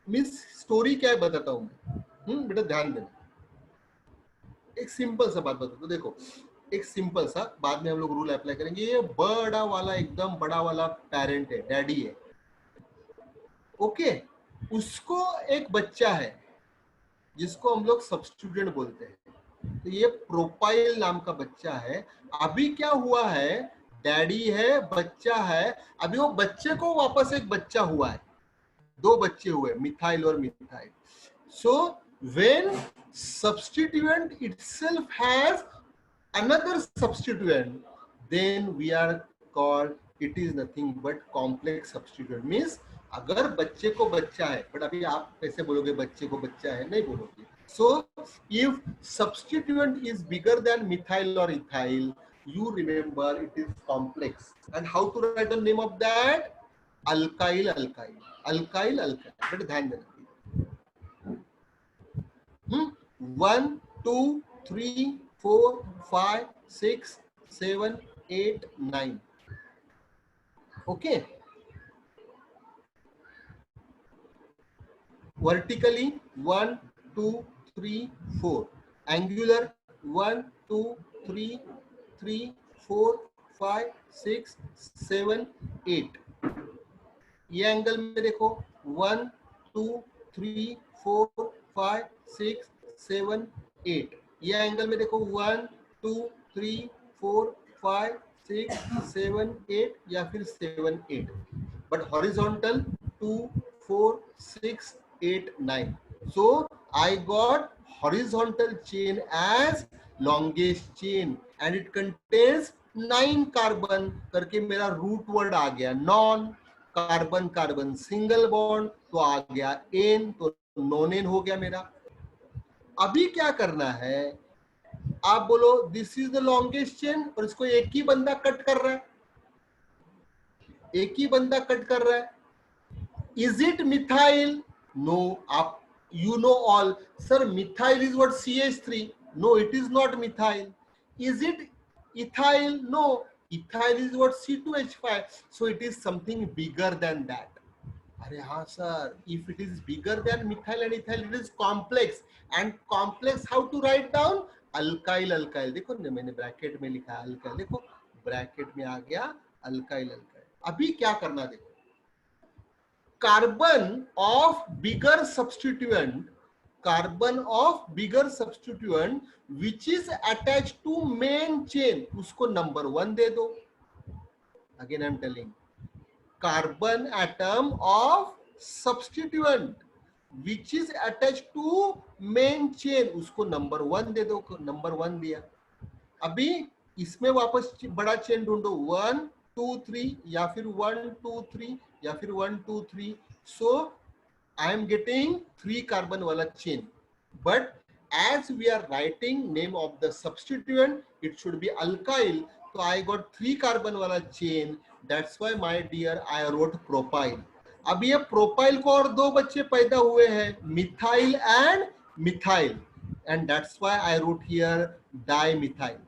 means story क्या है बताता हूं मैं. बेटा ध्यान देना. एक सिंपल सा बात बताता हूं. देखो एक सिंपल सा, बाद में हम लोग रूल अप्लाई करेंगे. ये बड़ा वाला, एकदम बड़ा वाला पेरेंट है, डैडी है. ओके, उसको एक बच्चा है जिसको हम लोग सब्स्टिट्यूएंट बोलते हैं. तो ये प्रोपाइल नाम का बच्चा है. अभी क्या हुआ है, डैडी है, बच्चा है. अभी वो बच्चे को वापस एक बच्चा हुआ है, दो बच्चे हुए, मिथाइल और methyl. So when substituent itself has another substituent, then we are called, it is nothing but complex substituent. means अगर बच्चे को बच्चा है, बट अभी आप कैसे बोलोगे बच्चे को बच्चा है, नहीं बोलोगे. So if substituent is bigger than methyl or ethyl, you remember it is complex. And how to write the name of that? Alkyl alkyl. Alkyl alkyl. But ध्यान देना. 1 2 3 4 5 6 7 8 9. Okay. Vertically 1 2 3 4. Angular 1 2 3 3 4 5 6 7 8. ये एंगल में देखो 1 2 3 4 5 6 7 8. ये angle में देखो 1 2 3 4 5 6 7 8 या फिर 7 8. But horizontal 2 4 6 8 9. So I got horizontal chain as longest chain and it contains 9 carbon करके मेरा रूट वर्ड आ गया. Non carbon carbon single bond तो आ गया एन, तो नॉन हो गया मेरा. अभी क्या करना है, आप बोलो this is the longest chain और इसको एक ही बंदा कट कर रहा है, एक ही बंदा कट कर रहा है. Is it methyl? नो. आप you know all, sir, methyl is what, CH3. No, it is not methyl. Is it ethyl? No, ethyl is what, C2H5. So it is something bigger than that. अरे हाँ sir, if it is bigger than methyl and ethyl, it is complex. And complex how to write down? Alkyl alkyl. देखो ना मैंने bracket में लिखा है alkyl, देखो bracket में आ गया alkyl alkyl. अभी क्या करना देखो, carbon of bigger substituent which is attached to main chain, उसको number 1 दे दो. Again I am telling, carbon atom of substituent which is attached to main chain, उसको number 1 दे दो. number 1 दिया. अभी इसमें वापस बड़ा चेन ढूंढो, 1 2 3 या फिर 1 2 3 या फिर 1 2 3. So I am getting 3 carbon वाला chain, but as we are writing name of the substituent, it should be alkyl. So I got 3 carbon वाला chain. That's why my dear I wrote propyl. अब ये propyl को और 2 बच्चे पैदा हुए हैं, methyl and methyl. and that's why I wrote here dimethyl.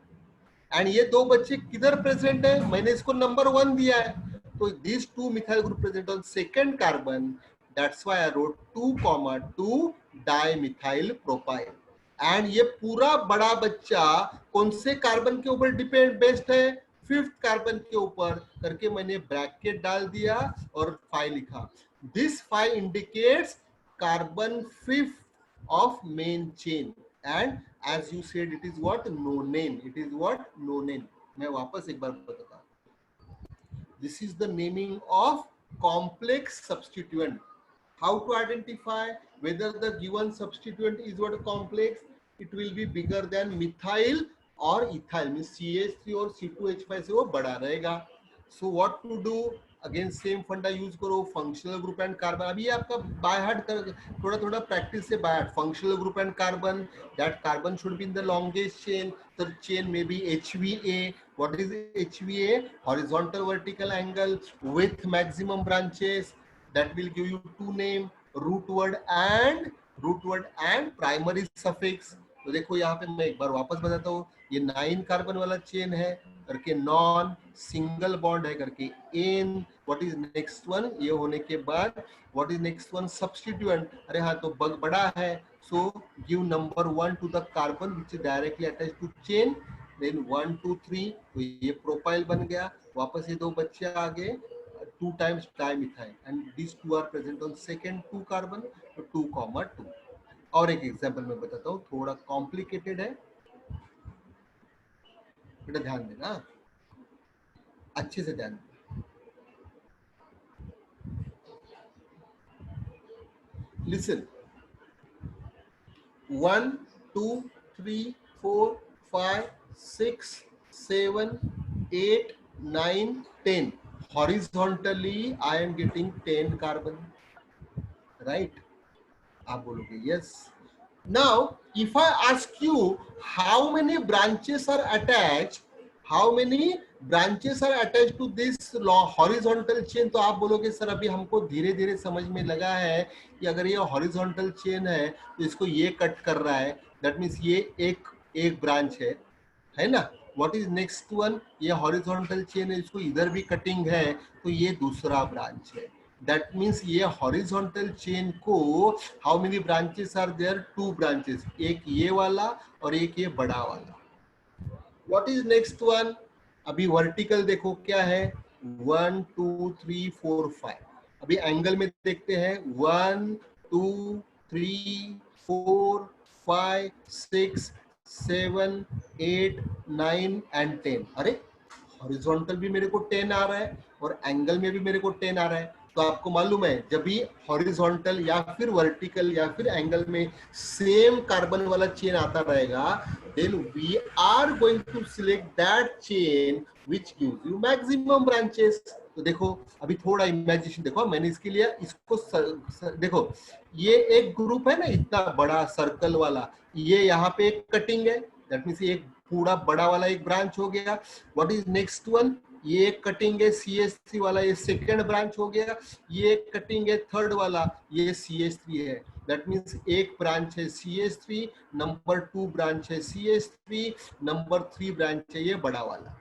And ये दो बच्चे किधर प्रेजेंट है, मैंने इसको नंबर 1 दिया है, तो this two methyl group present on second carbon, that's why I wrote 2,2 dimethyl propyl. And ये पूरा बड़ा बच्चा कौन से कार्बन के ऊपर डिपेंड बेस्ड है, फिफ्थ कार्बन के ऊपर, करके मैंने ब्रैकेट डाल दिया और 5 लिखा. This 5 indicates carbon fifth of main chain, and as you said it is what, nonane. It is what, nonane. मैं वापस एक बार बताता हूँ. This is the naming of complex substituent. How to identify whether the given substituent is what, complex? It will be bigger than methyl or ethyl, means CH3 और C2H5 से वो बड़ा रहेगा. So what to do? Again same funda use करो, functional group and carbon. अभी आपका by heart कर, थोड़ा थोड़ा प्रैक्टिस से by heart. Functional group and carbon, that carbon should be in the longest chain. The chain may be HVA. What is HVA? Horizontal vertical angle with maximum branches. That will give you to name, root word and primary suffix. तो देखो यहाँ पे मैं एक बार वापस बताता हूँ. ये 9 कार्बन वाला चेन है करके नॉन, सिंगल बॉन्ड है करके एन. What is next one? ये होने के बाद what is next one? Substituent. अरे हाँ, तो बग बड़ा है, so give number 1 to the carbon which is directly attached to chain. Then 1 2 3, तो ये प्रोफाइल बन गया. वापस ये दो बच्चे आ गए, 2 times dimethyl, and these two are present on second 2 carbon, तो 2,2. और एक एग्जांपल मैं बताता हूँ, थोड़ा कॉम्प्लिकेटेड है, बेटा ध्यान देना, अच्छे से ध्यान देना. Listen. 1 2 3 4 5 6 7 8 9 10. Horizontally I am getting 10 carbon, right? आप बोलोगे yes. Now if I ask you how many branches are attached, how many branches are attached to this horizontal chain, तो आप बोलोगे सर अभी हमको धीरे धीरे समझ में लगा है कि अगर ये horizontal chain है तो इसको ये कट कर रहा है, that means ये एक ब्रांच है ना. What is next one? ये horizontal chain है, इसको इधर भी कटिंग है तो ये दूसरा ब्रांच है. That means ये horizontal chain को how many branches are there? 2 branches. एक ये वाला और एक ये बड़ा वाला. What is next one? अभी vertical देखो क्या है, 1 2 3 4 5. अभी एंगल में देखते हैं 1 2 3 4 5 6 7 8 9 and 10. अरे हॉरिजॉन्टल भी मेरे को 10 आ रहा है और एंगल में भी मेरे को 10 आ रहा है. तो आपको मालूम है जब भी हॉरिजॉन्टल या फिर वर्टिकल या फिर एंगल में सेम कार्बन वाला चेन आता रहेगा, then we are going to select that chain which gives you maximum branches. तो देखो अभी थोड़ा इमेजिनेशन देखो, मैंने इसके लिए इसको देखो, ये एक ग्रुप है ना इतना बड़ा सर्कल वाला, ये यहाँ पे एक कटिंग है, दैट मीन्स एक पूरा बड़ा वाला एक ब्रांच हो गया. What is next one? ये एक कटिंग है CH3 वाला, ये सेकेंड ब्रांच हो गया. ये एक कटिंग है थर्ड वाला, ये CH3 है. दैट मीन्स एक ब्रांच है CH3, नंबर 2 ब्रांच है CH3, नंबर 3 ब्रांच है ये बड़ा वाला.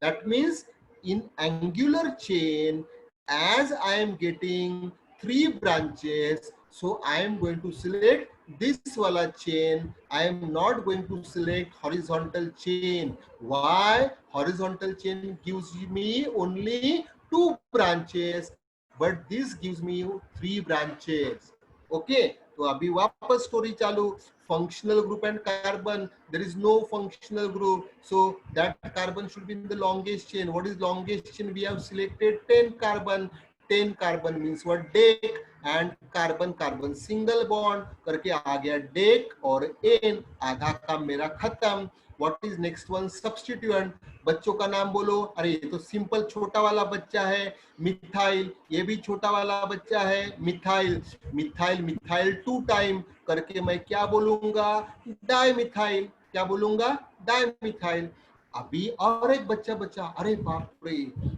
That means in angular chain as I am getting 3 branches, so I am going to select this wala chain. I am not going to select horizontal chain. Why? Horizontal chain gives me only 2 branches, but this gives me 3 branches. Okay, तो अभी वापस story चालू. Functional group and carbon, there is no functional group, so that carbon should be in the longest chain. What is longest chain? We have selected 10 carbon. 10 carbon means what? Deck. and carbon carbon single bond करके आ गया deck और N. आधा काम मेरा खत्म. What is next one? Substituent. बच्चों का नाम बोलो. अरे ये तो सिंपल छोटा वाला बच्चा है मिथाइल, ये भी छोटा वाला बच्चा है मिथाइल. मिथाइल मिथाइल 2 टाइम करके मैं क्या बोलूंगा? डाइमिथाइल. क्या बोलूंगा? डाइमिथाइल. अभी और एक बच्चा बच्चा, अरे बाप रे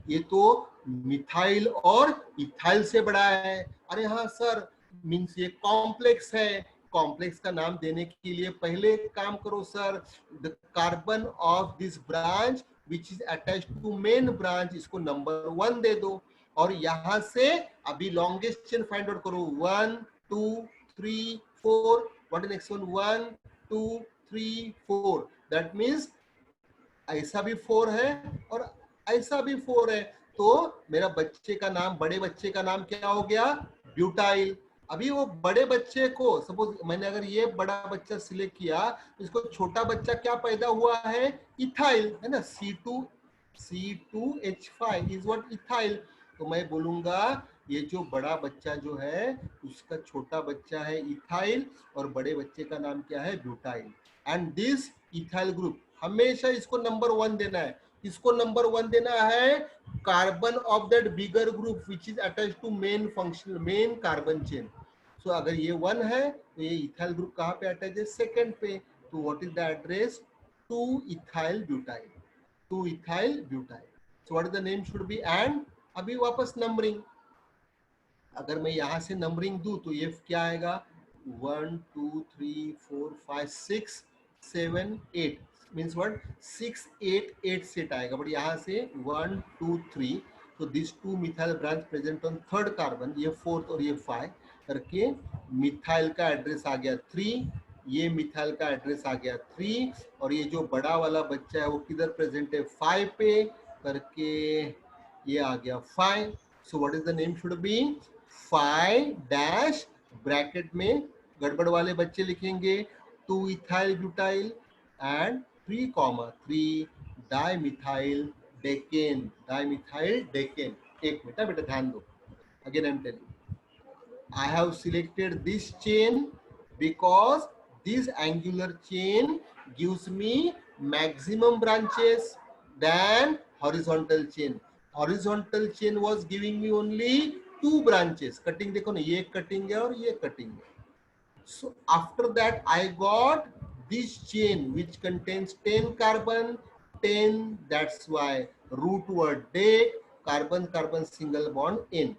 ये तो मिथाइल और इथाइल से बड़ा है. अरे हाँ सर, मीन्स ये कॉम्प्लेक्स है. कॉम्प्लेक्स का नाम देने के लिए पहले एक काम करो sir, the carbon of this branch which is attach to main branch, इसको नंबर 1 दे दो, और यहां से अभी लॉन्गेस्ट चेन फाइंड आउट करो, 1 2 3 4, what is next one, 1 2 3 4, that means ऐसा भी 4 है और ऐसा भी 4 है, तो मेरा बच्चे का नाम, बड़े बच्चे का नाम क्या हो गया, ब्यूटाइल। अभी वो बड़े बच्चे को, सपोज मैंने अगर ये बड़ा बच्चा सिलेक्ट किया तो इसको छोटा बच्चा क्या पैदा हुआ है, इथाइल, है ना, C2H5 इज व्हाट इथाइल। तो मैं बोलूंगा ये जो बड़ा बच्चा जो है उसका छोटा बच्चा है इथाइल और बड़े बच्चे का नाम क्या है, butyl. And this ethyl group हमेशा इसको नंबर 1 देना है, इसको नंबर 1 देना है carbon of that bigger group which is attach to main functional main carbon chain. So अगर ये 1 है तो ये इथाइल ग्रुप कहाँ पे अटैच है, सेकंड पे। तो what is the address, 2 ethyl butyl, 2 ethyl butyl. So what is the name should be, and अभी वापस नंबरिंग, अगर मैं यहां से नंबरिंग दूं तो ये क्या आएगा, 1 2 3 4 5 6 7 8 मीन्स व्हाट, 6 8 8 सेट आएगा, बट यहाँ से 1 2 3, तो this 2 methyl branch present on third carbon, ये 4th और ये 5 करके मिथाइल का एड्रेस आ गया 3, ये मिथाइल का एड्रेस आ गया 3, और ये जो बड़ा वाला बच्चा है वो किधर प्रेजेंट है, 5 पे करके ये आ गया 5। So what is the name should be, 5 dash bracket में गड़बड़ वाले बच्चे लिखेंगे 2 ethyl butyl and 3,3 dimethyl decane, dimethyl decane. एक मिनट बेटा ध्यान दो, again I am telling, I have selected this chain because this angular chain gives me maximum branches than horizontal chain. Horizontal chain was giving me only 2 branches. Cutting देखो ना, ये cutting है और ये cutting है. So after that I got this chain which contains 10 carbon, 10, that's why root word dec, carbon carbon single bond in.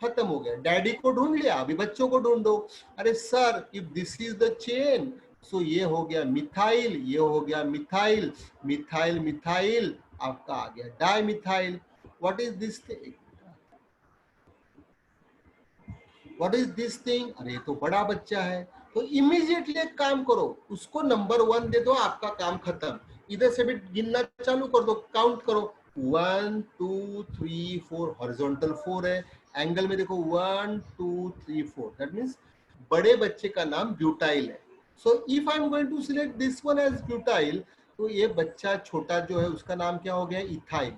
खत्म हो गया, डैडी को ढूंढ लिया, अभी बच्चों को ढूंढो। अरे sir if this is the chain, so ये हो गया मिथाइल, ये हो गया मिथाइल, मिथाइल मिथाइल आपका आ गया dimethyl. What is this thing, what is this thing, अरे तो बड़ा बच्चा है, तो इमीडिएटली एक काम करो, उसको नंबर 1 दे दो, आपका काम खत्म। इधर से भी गिनना चालू कर दो, काउंट करो, 1 2 3 4, हॉरिजॉन्टल 4 है, एंगल में देखो 1 2 3 4, दैट मींस बड़े बच्चे का नाम ब्यूटाइल है। So if I am going to select this one as butyl, तो ये बच्चा छोटा जो है उसका नाम क्या हो गया, इथाइल।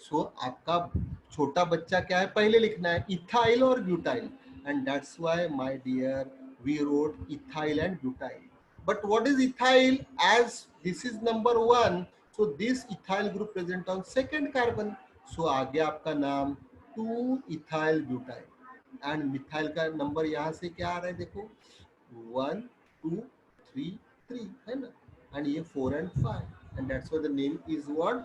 सो आपका छोटा बच्चा क्या है, पहले लिखना है इथाइल और butyl, and that's why my dear we wrote ethyl and butyl. But what is ethyl, as this is number 1, so this ethyl group present on second carbon, so आ गया आपका नाम 2 ethyl butyl, and methyl का number यहाँ से क्या आ रहा है देखो, 1 2 3 3 है ना, and ये 4 and 5, and that's why the name is what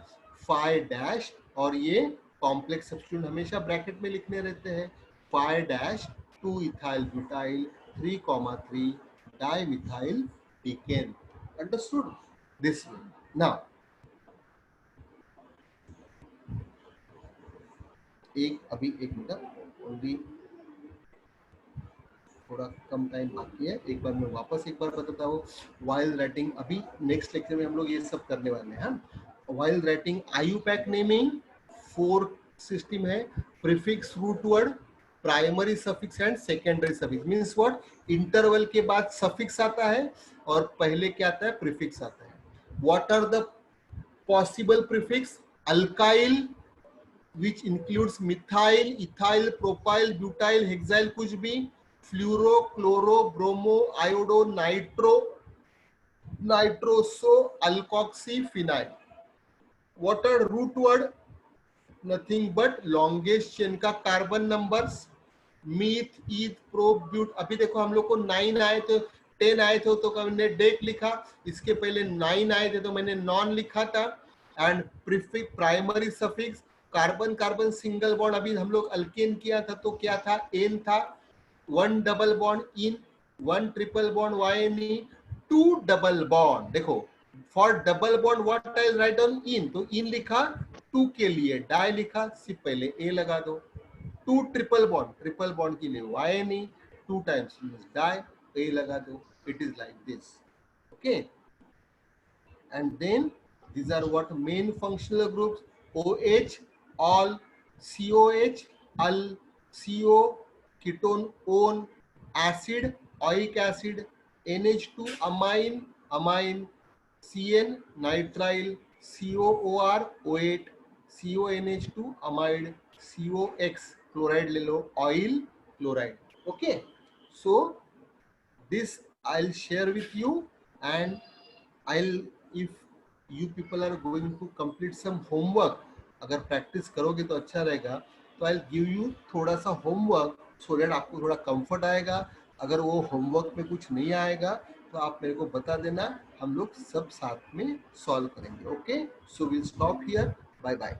5 dash, और ये कॉम्प्लेक्स सब्स्टिट्यूट हमेशा ब्रैकेट में लिखने रहते हैं, 5 dash 2 ethyl butyl 3,3 dimethyl decane. Understood this way? Now एक मिनट, ओनली थोड़ा कम टाइम बाकी है, एक बार मैं वापस एक बार बताता हूँ। वाइल राइटिंग, अभी नेक्स्ट लेक्चर में हम लोग ये सब करने वाले हैं। While writing IUPAC naming 4 system है, prefix, root word, primary suffix and secondary suffix. Means what, interval के बाद सफिक्स आता है और पहले क्या आता है, प्रीफिक्स आता है। What are the possible prefix, alkyl which includes methyl, ethyl, propyl, butyl, hexyl, कुछ भी, fluoro, chloro, bromo, iodo, nitro, nitroso, alkoxy, phenyl. What are root word, nothing but longest chain का carbon numbers, meth, eth, prop, but. अभी देखो हम लोग को 9 आए थे, 10 आए थे तो मैंने डेक लिखा, इसके पहले 9 आए थे तो मैंने नॉन लिखा था। And prefix, primary suffix, carbon carbon single bond, अभी हम लोग अल्केन किया था तो क्या था, एन था, 1 double bond ene, 1 triple bond YNE, 2 double bond. देखो for double bond what I write on ene, तो इन लिखा 2 के लिए, डाई लिखा सिर्फ पहले ए लगा दो. 2 ट्रिपल बॉन्ड के लिए YNE, 2 टाइम्स यूज डाई, ए लगा दो. It is like this. Okay, and then these are what main functional groups: OH, all, COH, al, CO, ketone, on, acid, oic acid, NH2, amine, CN, nitrile, COOR, O8, CONH2, amide, COX, chloride ले लो, oil, chloride. Okay, so this I'll share with you, and I'll, if you people are going to complete some homework, अगर practice करोगे तो अच्छा रहेगा. तो I'll give you थोड़ा सा homework so that आपको थोड़ा कंफर्ट आएगा. अगर वो होमवर्क में कुछ नहीं आएगा तो आप मेरे को बता देना, हम लोग सब साथ में सॉल्व करेंगे. Okay, so will stop here. Bye bye.